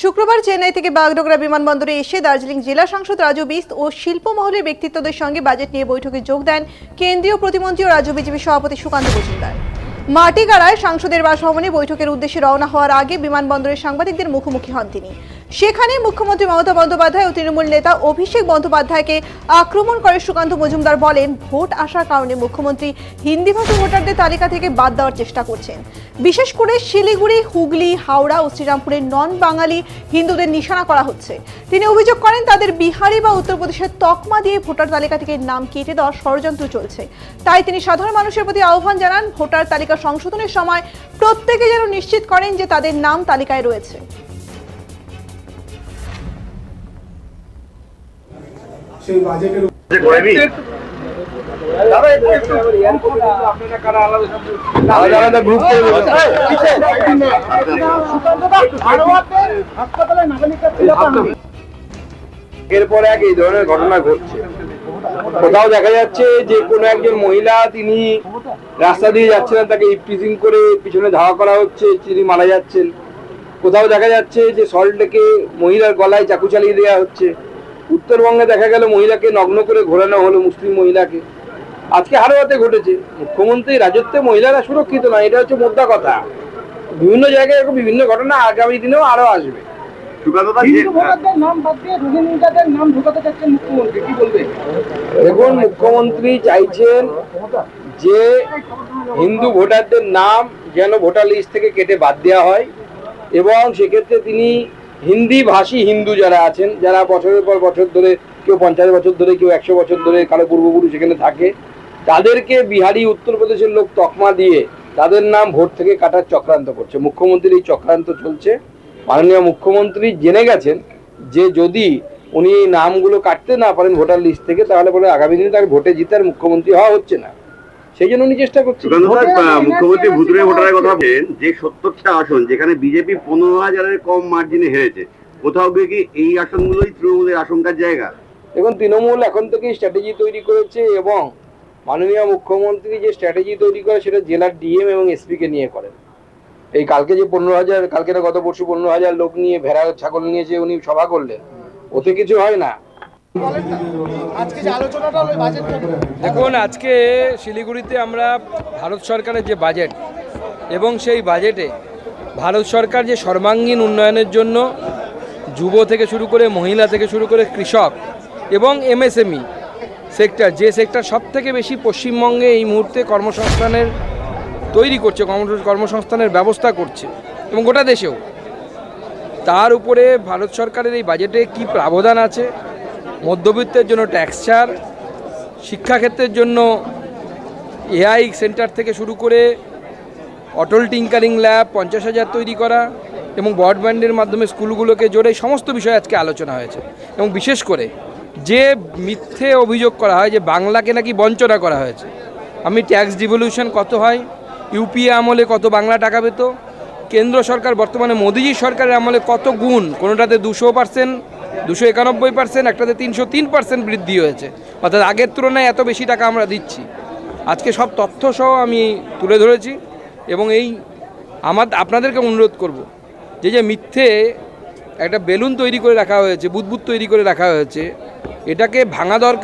শুক্রবার চেন্নাই থেকে বাগডোগরা বিমানবন্দরে এসে দার্জিলিং জেলা সাংসদ রাজু বিস্ত ও শিল্প মহলের ব্যক্তিত্বদের সঙ্গে বাজেট নিয়ে বৈঠকে যোগ দেন কেন্দ্রীয় প্রতিমন্ত্রী ও রাজ্য বিজেপি সভাপতি সুকান্ত মজুমদার। মাটিগাড়ায় সাংসদের বাসভবনে বৈঠকের উদ্দেশ্যে রওনা হওয়ার আগে বিমানবন্দরের সাংবাদিকদের মুখোমুখি হন তিনি। সেখানে মুখ্যমন্ত্রী মমতা বন্দ্যোপাধ্যায় ও তৃণমূল নেতা অভিষেক বন্দ্যোপাধ্যায়কে আক্রমণ করে সুকান্ত মজুমদার বলেন, ভোট আসার কারণে মুখ্যমন্ত্রী হিন্দিভাষী ভোটারদের তালিকা থেকে বাদ দেওয়ার চেষ্টা করছেন। বিশেষ করে শিলিগুড়ি, হুগলি, হাওড়া ও শ্রীরামপুরের নন বাঙালি হিন্দুদের নিশানা করা হচ্ছে। তিনি অভিযোগ করেন, তাদের বিহারি বা উত্তরপ্রদেশের তকমা দিয়ে ভোটার তালিকা থেকে নাম কেটে দেওয়ার ষড়যন্ত্র চলছে। তাই তিনি সাধারণ মানুষের প্রতি আহ্বান জানান, ভোটার তালিকা সংশোধনের সময় প্রত্যেকে যেন নিশ্চিত করেন যে তাদের নাম তালিকায় রয়েছে। সেই বাজেটের এরপরে এই ধরনের ঘটনা ঘটছে। কোথাও দেখা যাচ্ছে যে কোনো একজন মহিলা তিনি রাস্তা দিয়ে যাচ্ছেন, তাকে ইপটিজিং করে পিছনে ধাওয়া করা হচ্ছে, তিনি মারা যাচ্ছেন। কোথাও দেখা যাচ্ছে যে সল্টলেকে মহিলার গলায় চাকু চালিয়ে দেওয়া হচ্ছে। উত্তরবঙ্গে দেখা গেল মহিলাকে নগ্ন করে ঘোরানো হলো, মুসলিম মহিলাকে। আজকে হারোয়াতে ঘটেছে। মুখ্যমন্ত্রী রাজত্বে মহিলারা সুরক্ষিত নয়, এটা হচ্ছে মোদ্দা কথা। বিভিন্ন জায়গায় এরকম বিভিন্ন ঘটনা আগামী দিনেও আরো আসবে। দেখুন, মুখ্যমন্ত্রী চাইছেন যে হিন্দু ভোটারদের নাম যেন ভোটার লিস্ট থেকে কেটে বাদ দেওয়া হয়, এবং সেক্ষেত্রে তিনি হিন্দি ভাষী হিন্দু যারা আছেন, যারা বছরের পর বছর ধরে, কেউ 50 বছর ধরে, কেউ 100 বছর ধরে, কারো পূর্বপুরুষ সেখানে থাকে, তাদেরকে বিহারি উত্তরপ্রদেশের লোক তকমা দিয়ে তাদের নাম ভোট থেকে কাটার চক্রান্ত করছে। মুখ্যমন্ত্রীর এই চক্রান্ত চলছে। মাননীয় মুখ্যমন্ত্রী জেনে গেছেন যে যদি উনি এই নামগুলো কাটতে না পারেন ভোটার লিস্ট থেকে, তাহলে পরে আগামী দিনে তাকে ভোটে জিতে আর মুখ্যমন্ত্রী হওয়া হচ্ছে না। সেই জন্য উনি চেষ্টা করছেন। মুখ্যমন্ত্রী ভুতুরে ভোটারের কথা বলেন যে 70টা আসন যেখানে বিজেপি 15,000-এর কম মার্জিনে হেরেছে, কোথাও গিয়ে কি এই আসনগুলোই তৃণমূলের আশঙ্কার জায়গা? এখন তৃণমূল এখন থেকেই স্ট্র্যাটেজি তৈরি করেছে, এবং মাননীয় মুখ্যমন্ত্রী যে স্ট্র্যাটেজি তৈরি করে সেটা জেলার ডিএম এবং এসপিকে নিয়ে করেন। এই কালকে যে 15,000, কালকে না গত পরশু 15,000 লোক নিয়ে ভেড়া ছাগল নিয়ে যে উনি সভা করলেন, ওতে কিছু হয় না। দেখুন, আজকে শিলিগুড়িতে আমরা ভারত সরকারের যে বাজেট এবং সেই বাজেটে ভারত সরকার যে সর্বাঙ্গীন উন্নয়নের জন্য যুব থেকে শুরু করে, মহিলা থেকে শুরু করে, কৃষক এবং এমএসএমই সেক্টর, যে সেক্টর সব থেকে বেশি পশ্চিমবঙ্গে এই মুহূর্তে কর্মসংস্থানের তৈরি করছে, কর্মসংস্থানের ব্যবস্থা করছে, এবং গোটা দেশেও, তার উপরে ভারত সরকারের এই বাজেটে কি প্রাবধান আছে। মধ্যবিত্তের জন্য ট্যাক্স ছাড়, শিক্ষাক্ষেত্রের জন্য এআই সেন্টার থেকে শুরু করে অটল টিঙ্কারিং ল্যাব 50,000 তৈরি করা, এবং ব্রডব্যান্ডের মাধ্যমে স্কুলগুলোকে জোরে, সমস্ত বিষয় আজকে আলোচনা হয়েছে। এবং বিশেষ করে যে মিথ্যে অভিযোগ করা হয় যে বাংলাকে নাকি বঞ্চনা করা হয়েছে। আমি ট্যাক্স ডিভলিউশন কত হয়, ইউপিএ আমলে কত বাংলা টাকা পেত, কেন্দ্র সরকার বর্তমানে মোদিজি সরকারের আমলে কত গুণ, কোনোটাতে 200%, 291%, একটাতে 303% বৃদ্ধি হয়েছে, অর্থাৎ আগের তুলনায় এত বেশি টাকা আমরা দিচ্ছি। আজকে সব তথ্য সহ আমি তুলে ধরেছি, এবং এই আপনাদেরকে অনুরোধ করব যে মিথ্যে একটা বেলুন তৈরি করে রাখা হয়েছে, বুদবুদ তৈরি করে রাখা হয়েছে, এটাকে ভাঙা দরকার।